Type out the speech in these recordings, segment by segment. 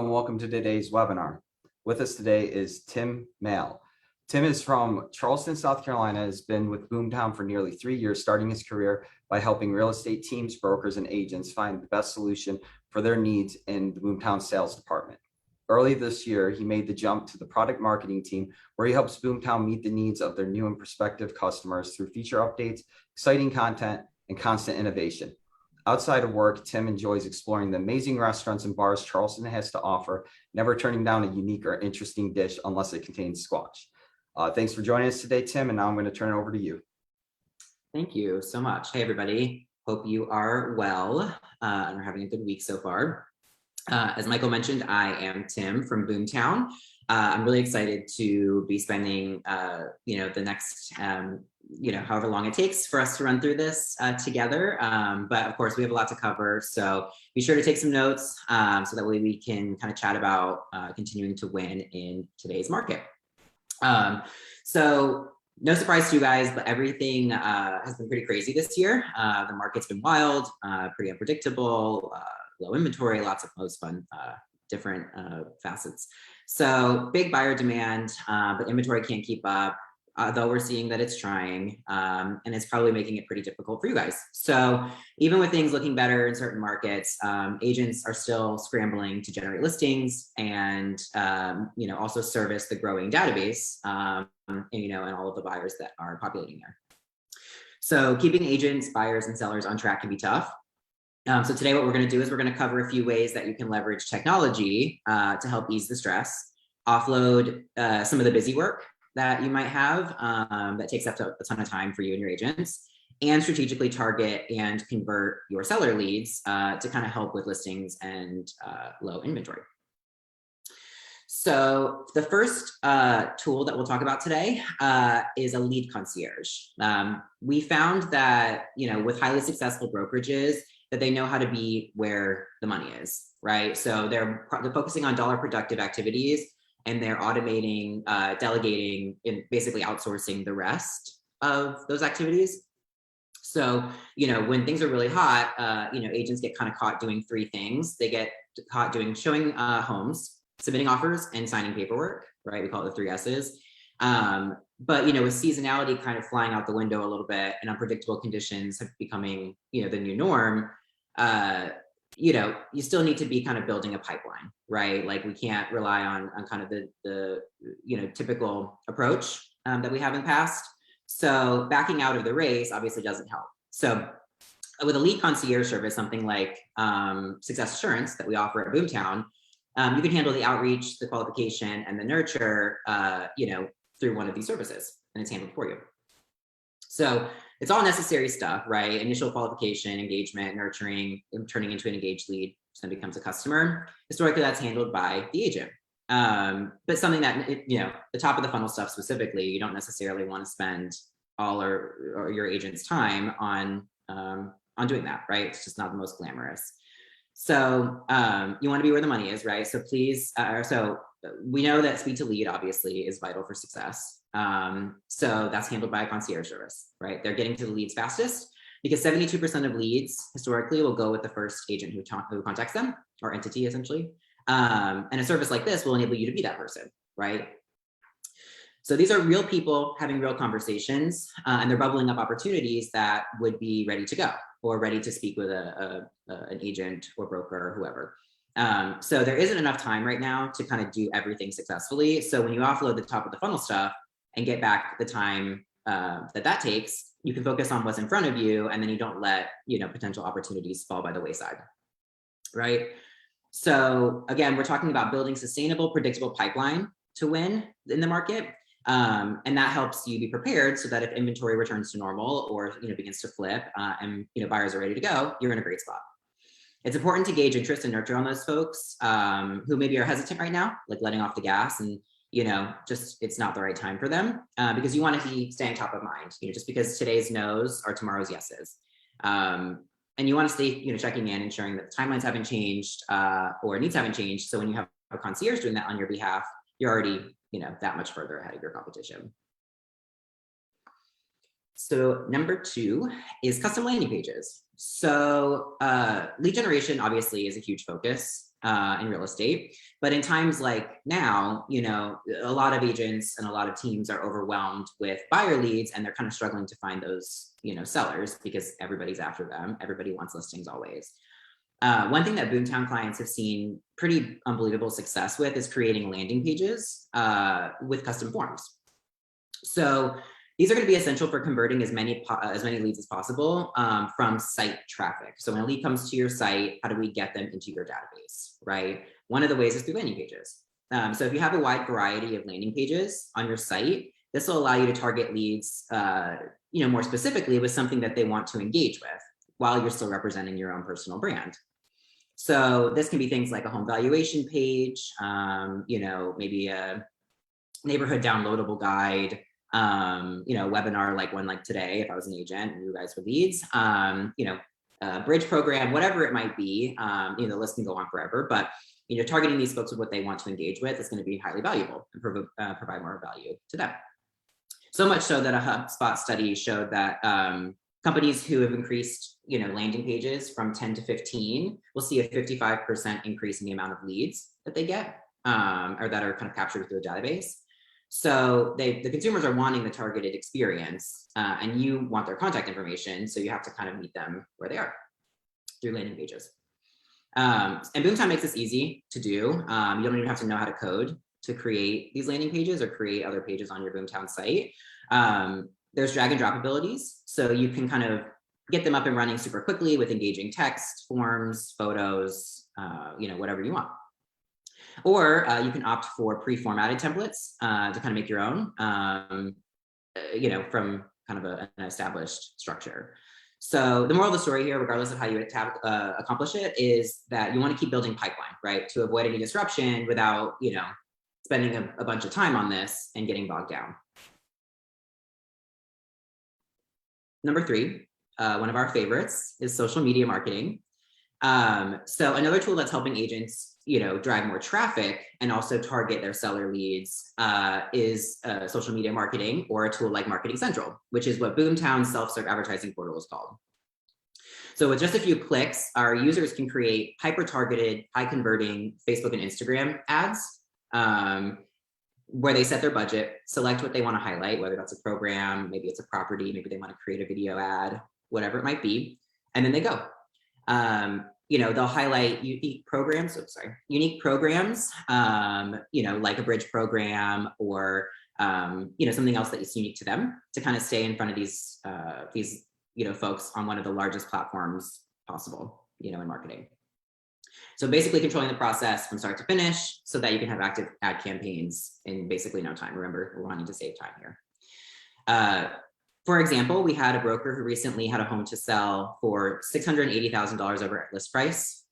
and welcome to today's webinar. With us today is Tim Mail. Tim is from Charleston, South Carolina, has been with BoomTown for nearly 3 years, starting his career by helping real estate teams, brokers, and agents find the best solution for their needs in the BoomTown sales department. Early this year, he made the jump to the product marketing team, where he helps BoomTown meet the needs of their new and prospective customers through feature updates, exciting content, and constant innovation. Outside of work, Tim enjoys exploring the amazing restaurants and bars Charleston has to offer, never turning down a unique or interesting dish unless it contains squash. Thanks for joining us today, Tim, and now I'm going to turn it over to you. Thank you so much. Hey, everybody. Hope you are well and are having a good week so far. As Michael mentioned, I am Tim from BoomTown. I'm really excited to be spending, the next, however long it takes for us to run through this together. But of course, we have a lot to cover. So be sure to take some notes so that way we can kind of chat about continuing to win in today's market. So no surprise to you guys, but everything has been pretty crazy this year. The market's been wild, pretty unpredictable, low inventory, lots of most fun, different facets. So big buyer demand, but inventory can't keep up, though we're seeing that it's trying, and it's probably making it pretty difficult for you guys. So even with things looking better in certain markets, agents are still scrambling to generate listings and, also service the growing database, and all of the buyers that are populating there. So keeping agents, buyers, and sellers on track can be tough. So today what we're going to do is we're going to cover a few ways that you can leverage technology to help ease the stress, offload some of the busy work that you might have that takes up a ton of time for you and your agents, and strategically target and convert your seller leads to kind of help with listings and low inventory. So the first tool that we'll talk about today is a lead concierge. We found that, with highly successful brokerages, that they know how to be where the money is, right? So they're focusing on dollar productive activities, and they're automating, delegating, and basically outsourcing the rest of those activities. So, when things are really hot, agents get kind of caught doing three things. They get caught showing homes, submitting offers, and signing paperwork, right? We call it the 3 S's. But, with seasonality kind of flying out the window a little bit and unpredictable conditions becoming, the new norm, you still need to be kind of building a pipeline, right? Like we can't rely on kind of the typical approach that we have in the past. So backing out of the race obviously doesn't help. So with a lead concierge service, something like Success Assurance that we offer at BoomTown, you can handle the outreach, the qualification, and the nurture, through one of these services, and it's handled for you. So it's all necessary stuff, right? Initial qualification, engagement, nurturing, turning into an engaged lead, so then becomes a customer. Historically, that's handled by the agent. But something that, the top of the funnel stuff specifically, you don't necessarily want to spend all or your agent's time on doing that, right? It's just not the most glamorous. So you want to be where the money is, right? So please, so we know that speed to lead obviously is vital for success. So that's handled by a concierge service, right? They're getting to the leads fastest because 72% of leads historically will go with the first agent who contacts them, or entity essentially. And a service like this will enable you to be that person, right? So these are real people having real conversations, and they're bubbling up opportunities that would be ready to go or ready to speak with an agent or broker or whoever. So there isn't enough time right now to kind of do everything successfully. So when you offload the top of the funnel stuff and get back the time that takes, you can focus on what's in front of you, and then you don't let potential opportunities fall by the wayside, right? So again, we're talking about building sustainable, predictable pipeline to win in the market. And that helps you be prepared so that if inventory returns to normal or begins to flip and buyers are ready to go, you're in a great spot. It's important to gauge interest and nurture on those folks who maybe are hesitant right now, like letting off the gas and just it's not the right time for them because you want to be staying top of mind. Just because today's no's are tomorrow's yeses, and you want to stay checking in, ensuring that the timelines haven't changed or needs haven't changed. So when you have a concierge doing that on your behalf, you're already that much further ahead of your competition. So number 2 is custom landing pages. So lead generation obviously is a huge focus in real estate. But in times like now, you know, a lot of agents and a lot of teams are overwhelmed with buyer leads, and they're kind of struggling to find those, you know, sellers because everybody's after them. Everybody wants listings always. One thing that BoomTown clients have seen pretty unbelievable success with is creating landing pages with custom forms. So these are going to be essential for converting as many leads as possible from site traffic. So when a lead comes to your site, how do we get them into your database, right? One of the ways is through landing pages. So if you have a wide variety of landing pages on your site, this will allow you to target leads, you know, more specifically with something that they want to engage with while you're still representing your own personal brand. So this can be things like a home valuation page, you know, maybe a neighborhood downloadable guide, you know, webinar like one like today, if I was an agent and you guys were leads, you know, bridge program, whatever it might be, you know, the list can go on forever, but, you know, targeting these folks with what they want to engage with is going to be highly valuable and provide more value to them. So much so that a HubSpot study showed that companies who have increased, you know, landing pages from 10 to 15 will see a 55% increase in the amount of leads that they get or that are kind of captured through a database. So the consumers are wanting the targeted experience and you want their contact information. So you have to kind of meet them where they are through landing pages. And BoomTown makes this easy to do. You don't even have to know how to code to create these landing pages or create other pages on your BoomTown site. There's drag and drop abilities. So you can kind of get them up and running super quickly with engaging text, forms, photos, you know, whatever you want. Or you can opt for pre-formatted templates to kind of make your own, you know, from kind of an established structure. So the moral of the story here, regardless of how you accomplish it, is that you want to keep building pipeline, right? To avoid any disruption without, you know, spending a bunch of time on this and getting bogged down. Number 3, one of our favorites is social media marketing. So another tool that's helping agents, you know, drive more traffic and also target their seller leads is social media marketing, or a tool like Marketing Central, which is what BoomTown's self-serve advertising portal is called. So with just a few clicks, our users can create hyper-targeted, high-converting Facebook and Instagram ads where they set their budget, select what they want to highlight, whether that's a program, maybe it's a property, maybe they want to create a video ad, whatever it might be, and then they go. You know, they'll highlight unique programs, you know, like a bridge program or, you know, something else that is unique to them to kind of stay in front of these, you know, folks on one of the largest platforms possible, you know, in marketing. So basically controlling the process from start to finish so that you can have active ad campaigns in basically no time. Remember, we're wanting to save time here. For example, we had a broker who recently had a home to sell for $680,000 over at list price,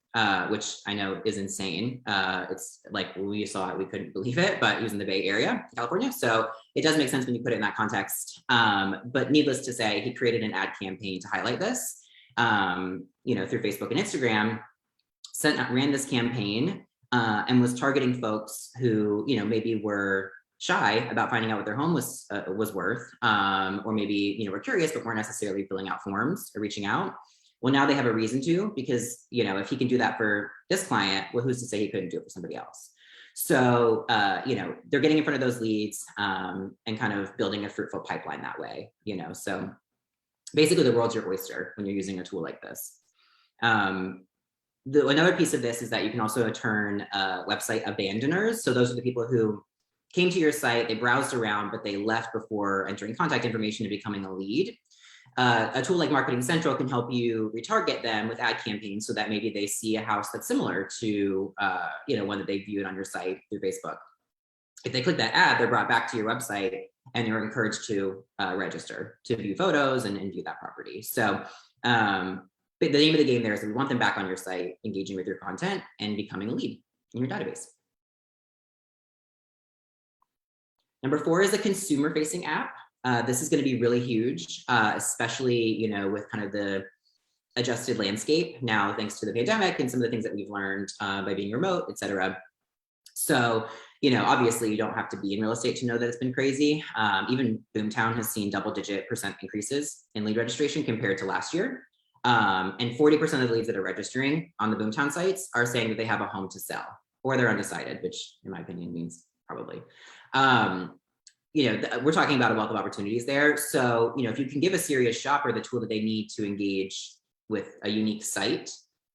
which I know is insane. It's like when we saw it, we couldn't believe it, but he was in the Bay Area, California. So it does make sense when you put it in that context. But needless to say, he created an ad campaign to highlight this, you know, through Facebook and Instagram, ran this campaign and was targeting folks who, you know, maybe were shy about finding out what their home was worth, or maybe, you know, were curious but weren't necessarily filling out forms or reaching out. Well, now they have a reason to, because, you know, if he can do that for this client, well, who's to say he couldn't do it for somebody else? So, you know, they're getting in front of those leads and kind of building a fruitful pipeline that way, you know. So basically the world's your oyster when you're using a tool like this. Another piece of this is that you can also turn website abandoners. So those are the people who came to your site, they browsed around, but they left before entering contact information and becoming a lead. A tool like Marketing Central can help you retarget them with ad campaigns so that maybe they see a house that's similar to you know, one that they viewed on your site through Facebook. If they click that ad, they're brought back to your website and they're encouraged to register to view photos and view that property. So but the name of the game there is that we want them back on your site, engaging with your content and becoming a lead in your database. Number 4 is a consumer-facing app. This is going to be really huge, especially, you know, with kind of the adjusted landscape now, thanks to the pandemic and some of the things that we've learned by being remote, et cetera. So, you know, obviously you don't have to be in real estate to know that it's been crazy. Even BoomTown has seen double-digit % increases in lead registration compared to last year. And 40% of the leads that are registering on the BoomTown sites are saying that they have a home to sell, or they're undecided, which in my opinion means probably. We're talking about a wealth of opportunities there. So, if you can give a serious shopper the tool that they need to engage with a unique site,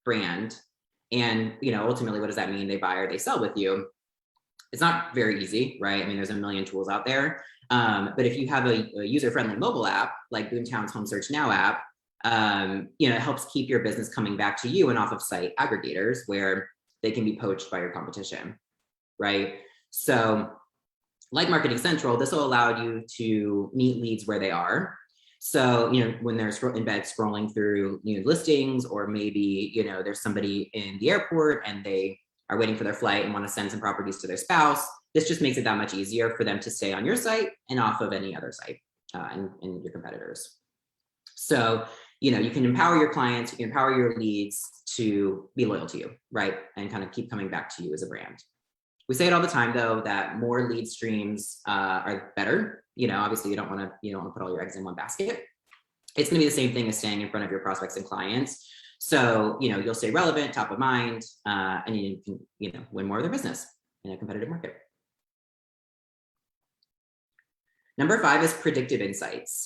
brand, and, ultimately, what does that mean? They buy or they sell with you. It's not very easy, right? I mean, there's a million tools out there. But if you have a user-friendly mobile app, like BoomTown's Home Search Now app, it helps keep your business coming back to you and off of site aggregators where they can be poached by your competition, right? So like Marketing Central, this will allow you to meet leads where they are. So, when they're in bed scrolling through listings, or maybe, there's somebody in the airport and they are waiting for their flight and want to send some properties to their spouse, this just makes it that much easier for them to stay on your site and off of any other site and your competitors. So, you can empower your clients, you can empower your leads to be loyal to you, right? And kind of keep coming back to you as a brand. We say it all the time, though, that more lead streams are better. Obviously, you don't want to put all your eggs in one basket. It's going to be the same thing as staying in front of your prospects and clients. So, you'll stay relevant, top of mind, and you can, win more of their business in a competitive market. Number 5 is Predictive Insights.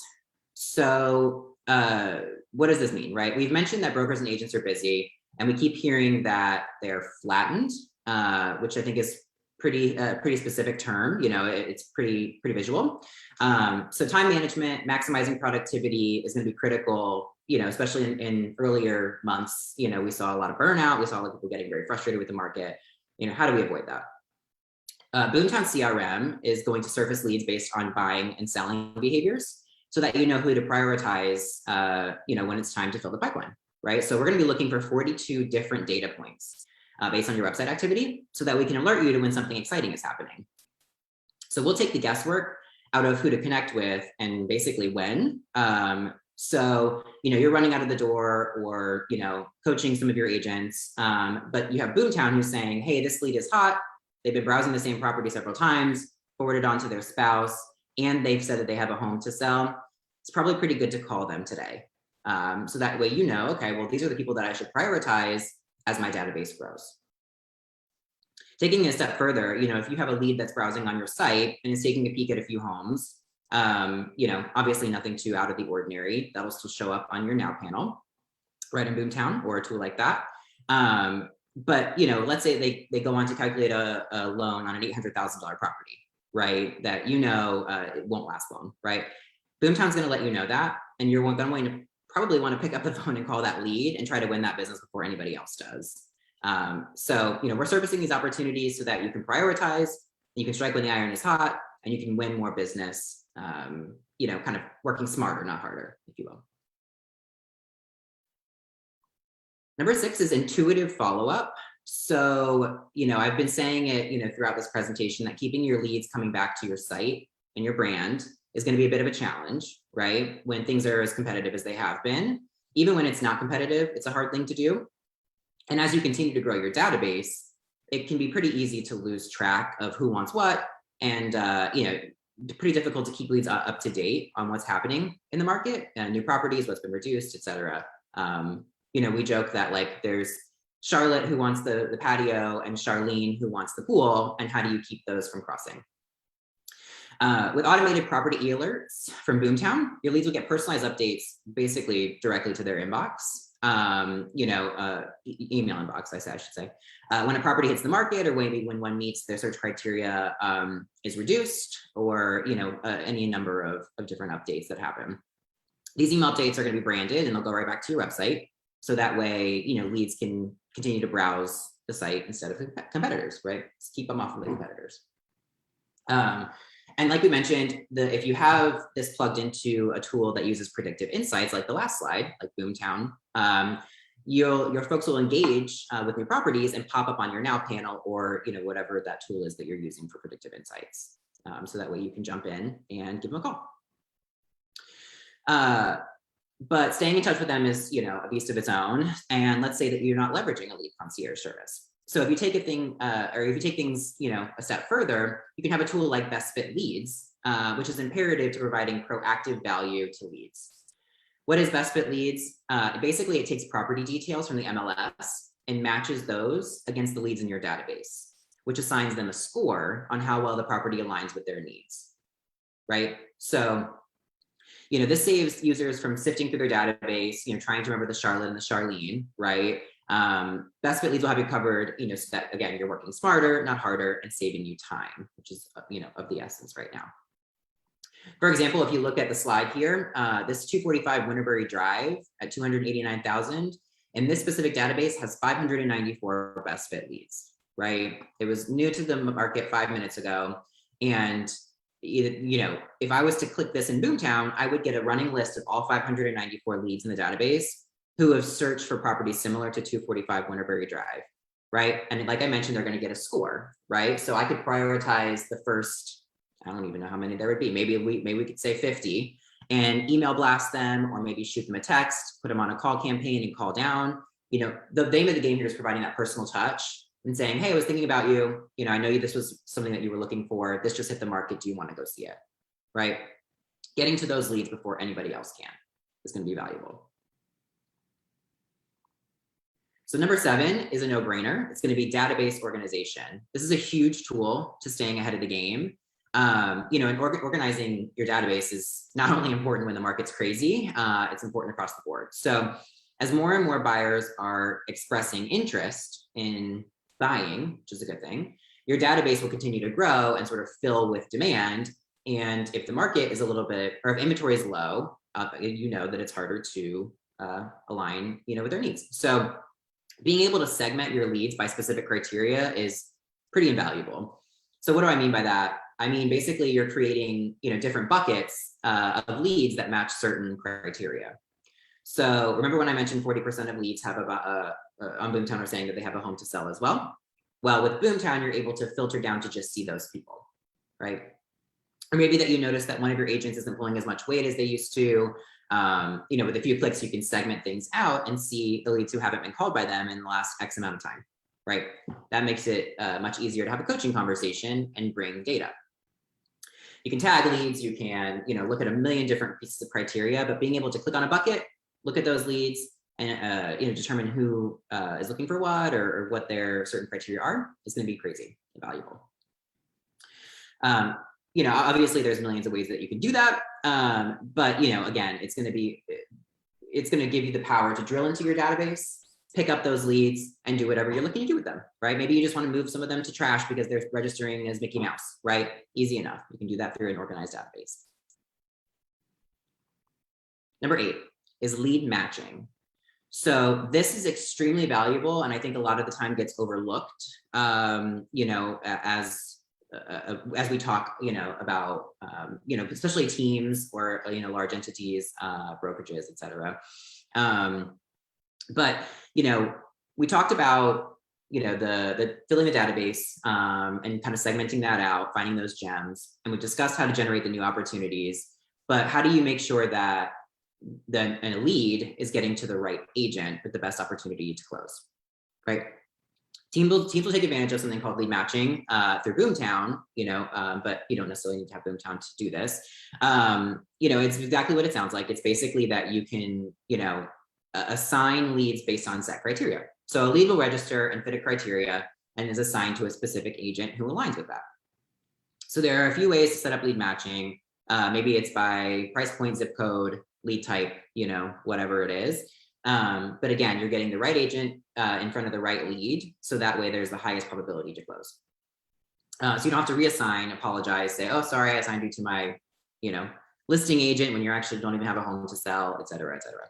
So, what does this mean, right? We've mentioned that brokers and agents are busy, and we keep hearing that they're flattened, which I think is pretty specific term. It's pretty visual. So time management, maximizing productivity is going to be critical, especially in earlier months. We saw a lot of burnout. We saw a lot of people getting very frustrated with the market. How do we avoid that? BoomTown CRM is going to surface leads based on buying and selling behaviors, so that you know who to prioritize, when it's time to fill the pipeline, right? So we're going to be looking for 42 different data points based on your website activity, so that we can alert you to when something exciting is happening. So we'll take the guesswork out of who to connect with and basically when. So, you're running out of the door, or, coaching some of your agents, but you have BoomTown who's saying, hey, this lead is hot. They've been browsing the same property several times, forwarded on to their spouse, and they've said that they have a home to sell. It's probably pretty good to call them today. So that way, okay, well, these are the people that I should prioritize as my database grows. Taking it a step further, if you have a lead that's browsing on your site and is taking a peek at a few homes, obviously nothing too out of the ordinary, that'll still show up on your Now panel, right, in BoomTown or a tool like that. But, let's say they go on to calculate a loan on an $800,000 property, right, that it won't last long, right? BoomTown's going to let you know that, and you're going to probably want to pick up the phone and call that lead and try to win that business before anybody else does. So, we're surfacing these opportunities so that you can prioritize, you can strike when the iron is hot, and you can win more business, kind of working smarter, not harder, if you will. Number 6 is intuitive follow-up. So, I've been saying it, throughout this presentation, that keeping your leads coming back to your site and your brand is going to be a bit of a challenge, right? When things are as competitive as they have been. Even when it's not competitive, it's a hard thing to do. And as you continue to grow your database, it can be pretty easy to lose track of who wants what, and pretty difficult to keep leads up to date on what's happening in the market, new properties, what's been reduced, et cetera. We joke that there's Charlotte who wants the patio and Charlene who wants the pool, and how do you keep those from crossing? With automated property alerts from BoomTown, your leads will get personalized updates basically directly to their inbox. Email inbox, I should say. When a property hits the market, or maybe when one meets their search criteria is reduced, or any number of different updates that happen. These email updates are going to be branded, and they'll go right back to your website. So that way, leads can continue to browse the site instead of competitors, right? Just keep them off of the competitors. And like we mentioned, if you have this plugged into a tool that uses predictive insights, like the last slide, like BoomTown, your folks will engage with new properties and pop up on your Now panel, or whatever that tool is that you're using for predictive insights. So that way you can jump in and give them a call. But staying in touch with them is, a beast of its own. And let's say that you're not leveraging a lead concierge service. So if you take things, a step further, you can have a tool like Best Fit Leads, which is imperative to providing proactive value to leads. What is best fit leads? Basically, it takes property details from the MLS and matches those against the leads in your database, which assigns them a score on how well the property aligns with their needs, right? So, this saves users from sifting through their database, trying to remember the Charlotte and the Charlene, right? Best fit leads will have you covered, so that, again, you're working smarter, not harder, and saving you time, which is, of the essence right now. For example, if you look at the slide here, this 245 Winterberry Drive at 289,000, and this specific database has 594 best fit leads, right? It was new to the market 5 minutes ago. And, if I was to click this in BoomTown, I would get a running list of all 594 leads in the database who have searched for properties similar to 245 Winterberry Drive, right? And like I mentioned, they're going to get a score, right? So I could prioritize the first, I don't even know how many there would be. Maybe we could say 50 and email blast them, or maybe shoot them a text, put them on a call campaign and call down. The name of the game here is providing that personal touch and saying, hey, I was thinking about you. I know this was something that you were looking for. This just hit the market. Do you want to go see it? Right? Getting to those leads before anybody else can is going to be valuable. So number 7 is a no-brainer. It's going to be database organization. This is a huge tool to staying ahead of the game. And organizing your database is not only important when the market's crazy, it's important across the board. So as more and more buyers are expressing interest in buying, which is a good thing, your database will continue to grow and sort of fill with demand. And if the market is a little bit, or if inventory is low, that it's harder to align, with their needs. So being able to segment your leads by specific criteria is pretty invaluable. So what do I mean by that? I mean, basically you're creating, different buckets of leads that match certain criteria. So remember when I mentioned 40% of leads have about, on BoomTown are saying that they have a home to sell as well? Well, with BoomTown, you're able to filter down to just see those people, right? Or maybe that you notice that one of your agents isn't pulling as much weight as they used to. With a few clicks, you can segment things out and see the leads who haven't been called by them in the last X amount of time, right? That makes it much easier to have a coaching conversation and bring data. You can tag leads, you can, look at a million different pieces of criteria, but being able to click on a bucket, look at those leads, and determine who is looking for what, or what their certain criteria are, is going to be crazy valuable. Obviously there's millions of ways that you can do that. But again, it's going to give you the power to drill into your database, pick up those leads, and do whatever you're looking to do with them, right? Maybe you just want to move some of them to trash because they're registering as Mickey Mouse, right? Easy enough. You can do that through an organized database. Number 8 is lead matching. So this is extremely valuable, and I think a lot of the time gets overlooked, as we talk, about, especially teams or, large entities, brokerages, et cetera. But, we talked about, the filling the database and kind of segmenting that out, finding those gems. And we discussed how to generate the new opportunities, but how do you make sure that a lead is getting to the right agent with the best opportunity to close, right? Teams will take advantage of something called lead matching through BoomTown, but you don't necessarily need to have BoomTown to do this. It's exactly what it sounds like. It's basically that you can, assign leads based on set criteria. So a lead will register and fit a criteria and is assigned to a specific agent who aligns with that. So there are a few ways to set up lead matching. Maybe it's by price point, zip code, lead type, whatever it is. But again, you're getting the right agent in front of the right lead. So that way there's the highest probability to close. So you don't have to reassign, apologize, say, oh, sorry, I assigned you to my, listing agent when you actually don't even have a home to sell, et cetera, et cetera.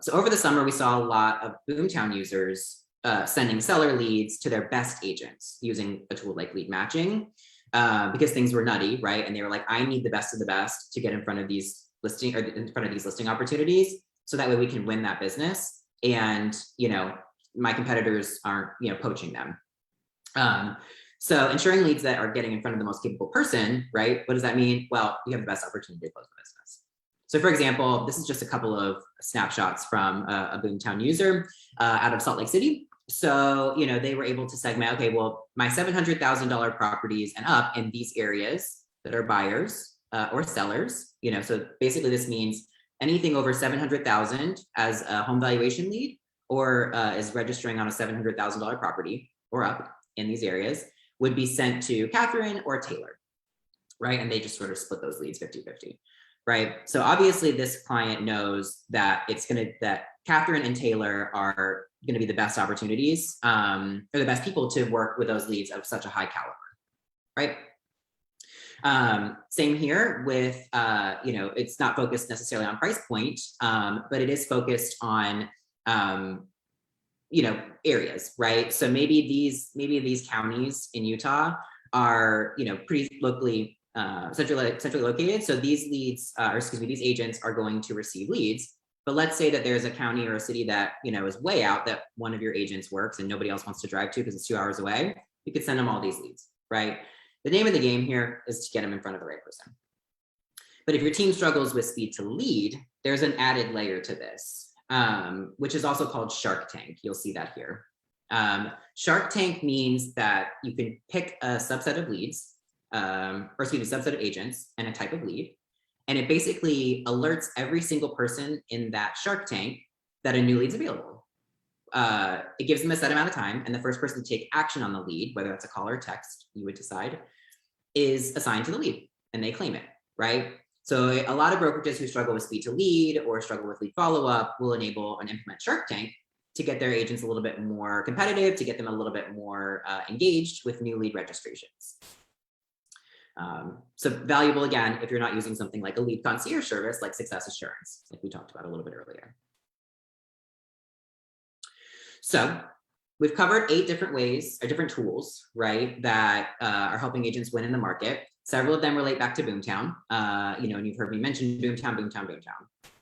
So over the summer, we saw a lot of BoomTown users sending seller leads to their best agents using a tool like lead matching because things were nutty, right? And they were like, I need the best of the best to get in front of these listing opportunities. So that way we can win that business. And, my competitors aren't, poaching them. So ensuring leads that are getting in front of the most capable person, right? What does that mean? Well, you have the best opportunity to close the business. So for example, this is just a couple of snapshots from a BoomTown user out of Salt Lake City. So, they were able to segment, okay, well, my $700,000 properties and up in these areas that are buyers or sellers, so basically this means Anything over 700,000 as a home valuation lead, or is registering on a $700,000 property or up in these areas, would be sent to Catherine or Taylor, right? And they just sort of split those leads 50-50, right? So obviously this client knows that that Catherine and Taylor are gonna be the best opportunities, or the best people to work with those leads of such a high caliber, right? Same here with, it's not focused necessarily on price point, but it is focused on, areas, right? So maybe these counties in Utah are, pretty locally, centrally located. So these leads, these agents are going to receive leads. But let's say that there's a county or a city that, is way out that one of your agents works and nobody else wants to drive to because it's 2 hours away. You could send them all these leads, right? The name of the game here is to get them in front of the right person. But if your team struggles with speed to lead, there's an added layer to this, which is also called Shark Tank. You'll see that here. Shark Tank means that you can pick a subset of leads, subset of agents and a type of lead. And it basically alerts every single person in that Shark Tank that a new lead's available. It gives them a set amount of time, and the first person to take action on the lead, whether that's a call or text, you would decide, is assigned to the lead, and they claim it, right? So a lot of brokerages who struggle with speed to lead or struggle with lead follow-up will enable and implement Shark Tank to get their agents a little bit more competitive, to get them a little bit more engaged with new lead registrations. So valuable, again, if you're not using something like a lead concierge service like Success Assurance, like we talked about a little bit earlier. So we've covered 8 different ways or different tools, right, that are helping agents win in the market. Several of them relate back to BoomTown, and you've heard me mention BoomTown.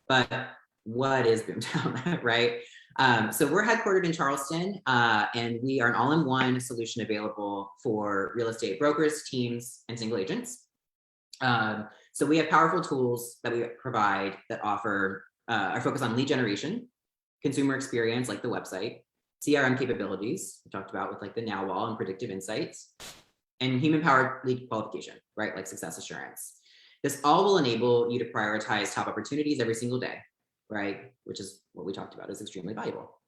But what is BoomTown, right? So we're headquartered in Charleston, and we are an all-in-one solution available for real estate brokers, teams, and single agents. So we have powerful tools that we provide that offer are focused on lead generation, consumer experience like the website, CRM capabilities we talked about with like the Now Wall and Predictive Insights, and human-powered lead qualification, right, like Success Assurance. This all will enable you to prioritize top opportunities every single day, right? Which is what we talked about is extremely valuable.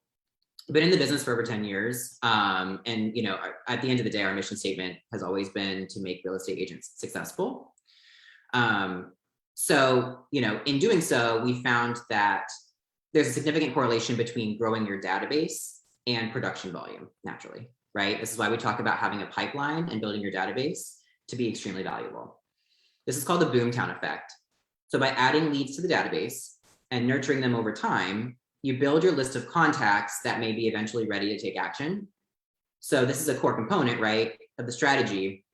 I've been in the business for over 10 years. And, at the end of the day, our mission statement has always been to make real estate agents successful. So, in doing so, we found that there's a significant correlation between growing your database and production volume naturally, right? This is why we talk about having a pipeline and building your database to be extremely valuable. This is called the BoomTown effect. So by adding leads to the database and nurturing them over time, you build your list of contacts that may be eventually ready to take action. So this is a core component, right, of the strategy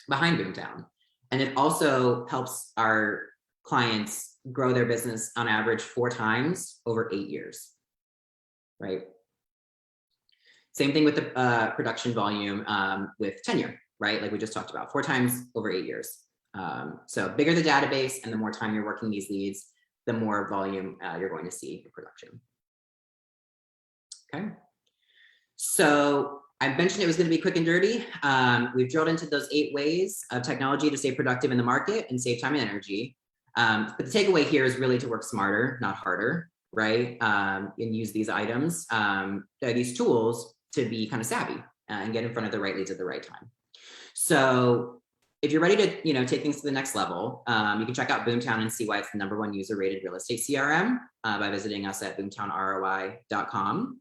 behind BoomTown. And it also helps our clients grow their business on average 4 times over 8 years, right? Same thing with the production volume with tenure, right? Like we just talked about, 4 times over 8 years. So bigger the database and the more time you're working these leads, the more volume you're going to see in production. Okay. So I mentioned it was going to be quick and dirty. We've drilled into those 8 ways of technology to stay productive in the market and save time and energy. But the takeaway here is really to work smarter, not harder, right? And use these items, these tools to be kind of savvy and get in front of the right leads at the right time. So if you're ready to take things to the next level, you can check out BoomTown and see why it's the #1 user-rated real estate CRM by visiting us at boomtownroi.com.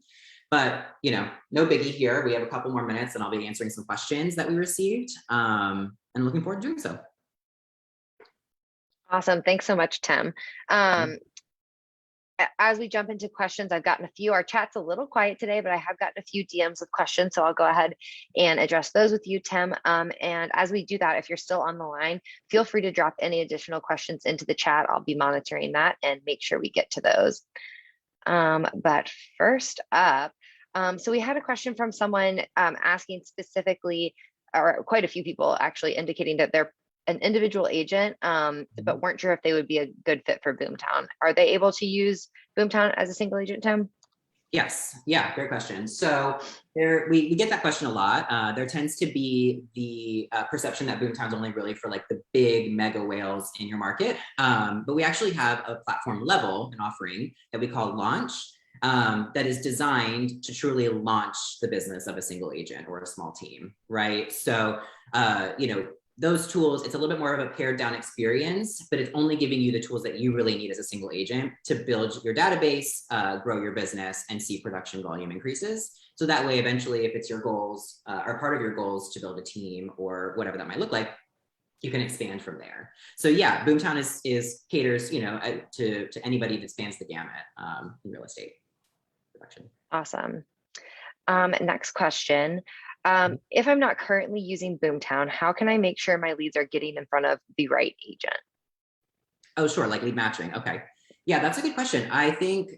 But no biggie here. We have a couple more minutes, and I'll be answering some questions that we received, and looking forward to doing so. Awesome. Thanks so much, Tim. As we jump into questions, I've gotten a few. Our chat's a little quiet today, but I have gotten a few DMs with questions, so I'll go ahead and address those with you, Tim. And as we do that, if you're still on the line, feel free to drop any additional questions into the chat. I'll be monitoring that and make sure we get to those. But first up, so we had a question from someone asking specifically, or quite a few people actually, indicating that they're an individual agent, but weren't sure if they would be a good fit for BoomTown. Are they able to use BoomTown as a single agent, Tim? Yes. Yeah. Great question. So we get that question a lot. There tends to be the perception that BoomTown's only really for like the big mega whales in your market. But we actually have a platform level, an offering that we call Launch, that is designed to truly launch the business of a single agent or a small team, right? So, those tools, it's a little bit more of a pared down experience, but it's only giving you the tools that you really need as a single agent to build your database, grow your business, and see production volume increases. So that way, eventually, if it's your goals or part of your goals to build a team or whatever that might look like, you can expand from there. So yeah, BoomTown is caters, to anybody that spans the gamut in real estate production. Awesome. Next question. If I'm not currently using BoomTown, how can I make sure my leads are getting in front of the right agent? Oh, sure, like lead matching. Okay. Yeah, that's a good question. I think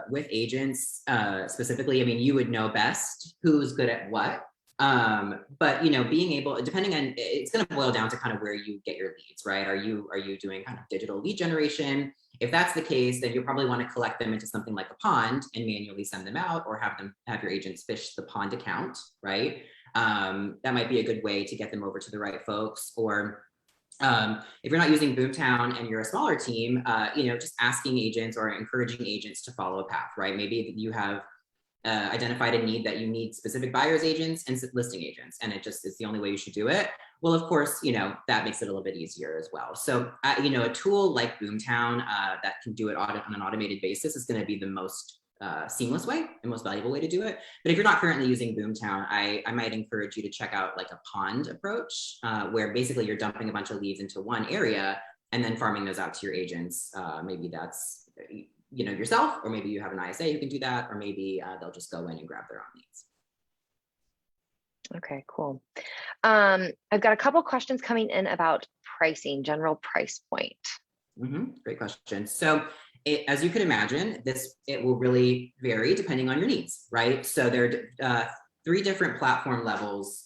with agents specifically, I mean, you would know best who's good at what. But being able, depending on, it's going to boil down to kind of where you get your leads, right? Are you doing kind of digital lead generation? If that's the case, then you'll probably want to collect them into something like a pond and manually send them out, or have your agents fish the pond account, right? That might be a good way to get them over to the right folks. Or if you're not using BoomTown and you're a smaller team, just asking agents or encouraging agents to follow a path, right? Maybe you have identified a need that you need specific buyers agents and listing agents, and it just is the only way you should do it. Well, of course, that makes it a little bit easier as well. So, a tool like BoomTown that can do it on an automated basis is going to be the most seamless way and most valuable way to do it. But if you're not currently using BoomTown, I might encourage you to check out like a pond approach, where basically you're dumping a bunch of leads into one area and then farming those out to your agents. Maybe that's yourself, or maybe you have an ISA who can do that, or maybe they'll just go in and grab their own leads. Okay, cool. I've got a couple questions coming in about pricing, general price point. Great question. So as you can imagine, it will really vary depending on your needs, right? So there are 3 different platform levels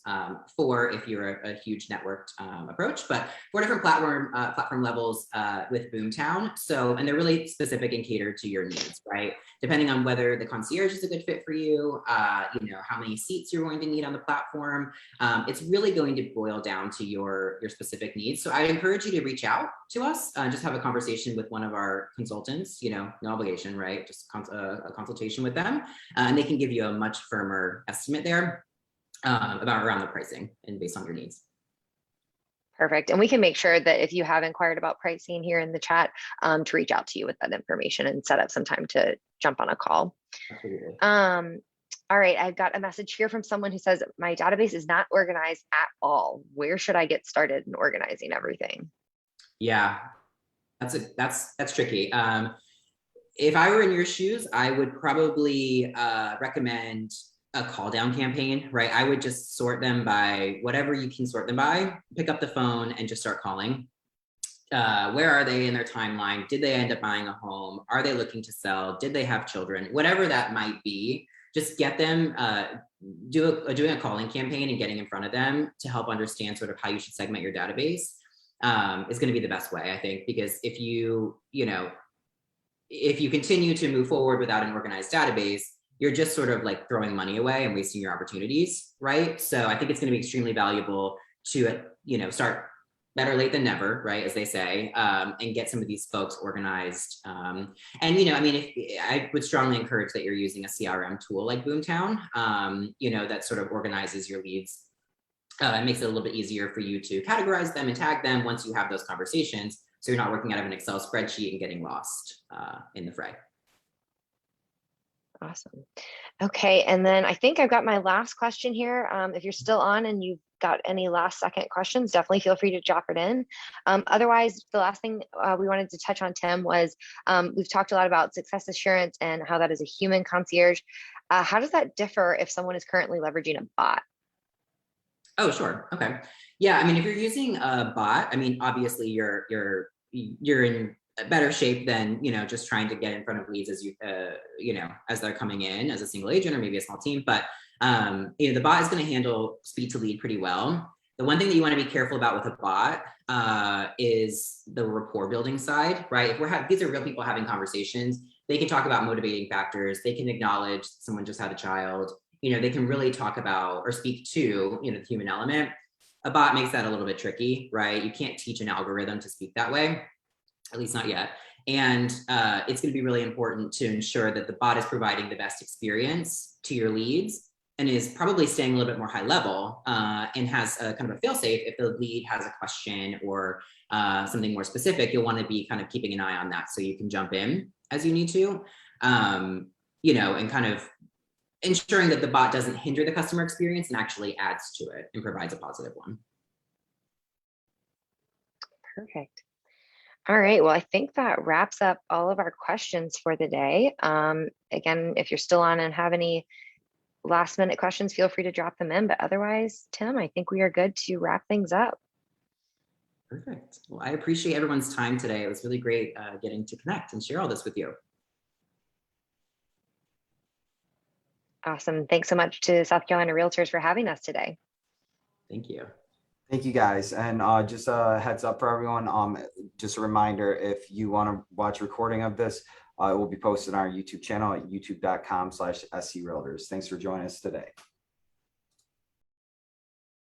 for if you're a huge networked approach, but 4 different platform levels with BoomTown. So, and they're really specific and catered to your needs, right? Depending on whether the concierge is a good fit for you, how many seats you're going to need on the platform. It's really going to boil down to your specific needs. So I encourage you to reach out to us, just have a conversation with one of our consultants, no obligation, right? Just a consultation with them, and they can give you a much firmer estimate there around the pricing and based on your needs. Perfect. And we can make sure that if you have inquired about pricing here in the chat, to reach out to you with that information and set up some time to jump on a call. Absolutely. All right, I've got a message here from someone who says, my database is not organized at all. Where should I get started in organizing everything? Yeah, that's tricky. If I were in your shoes, I would probably recommend a call down campaign, right? I would just sort them by whatever you can sort them by, pick up the phone and just start calling. Where are they in their timeline? Did they end up buying a home? Are they looking to sell? Did they have children? Whatever that might be, just get them, doing a calling campaign and getting in front of them to help understand sort of how you should segment your database is going to be the best way, I think, because if you continue to move forward without an organized database, you're just sort of like throwing money away and wasting your opportunities, right? So I think it's going to be extremely valuable to, start better late than never, right? As they say, and get some of these folks organized. I would strongly encourage that you're using a CRM tool like BoomTown, that sort of organizes your leads. It makes it a little bit easier for you to categorize them and tag them once you have those conversations. So you're not working out of an Excel spreadsheet and getting lost in the fray. Awesome. Okay, and then I think I've got my last question here. If you're still on and you've got any last second questions, definitely feel free to drop it in. Otherwise, the last thing we wanted to touch on, Tim, was we've talked a lot about success assurance and how that is a human concierge. How does that differ if someone is currently leveraging a bot? Oh, sure. Okay. Yeah. I mean, if you're using a bot, I mean, obviously you're in better shape than, just trying to get in front of leads as as they're coming in as a single agent or maybe a small team. But, the bot is going to handle speed to lead pretty well. The one thing that you want to be careful about with a bot is the rapport building side, right? If these are real people having conversations, they can talk about motivating factors. They can acknowledge someone just had a child. You know, they can really talk about or speak to, you know, the human element. A bot makes that a little bit tricky, right? You can't teach an algorithm to speak that way, at least not yet. And it's going to be really important to ensure that the bot is providing the best experience to your leads and is probably staying a little bit more high level and has a kind of a fail safe. If the lead has a question or something more specific, you'll want to be kind of keeping an eye on that so you can jump in as you need to, you know, and kind of ensuring that the bot doesn't hinder the customer experience and actually adds to it and provides a positive one. Perfect. All right. Well, I think that wraps up all of our questions for the day. Again, if you're still on and have any last minute questions, feel free to drop them in. But otherwise, Tim, I think we are good to wrap things up. Perfect. Well, I appreciate everyone's time today. It was really great getting to connect and share all this with you. Awesome. Thanks so much to South Carolina Realtors for having us today. Thank you. Thank you guys. And just a heads up for everyone. Just a reminder, if you want to watch a recording of this, it will be posted on our YouTube channel at youtube.com/screaltors. Thanks for joining us today.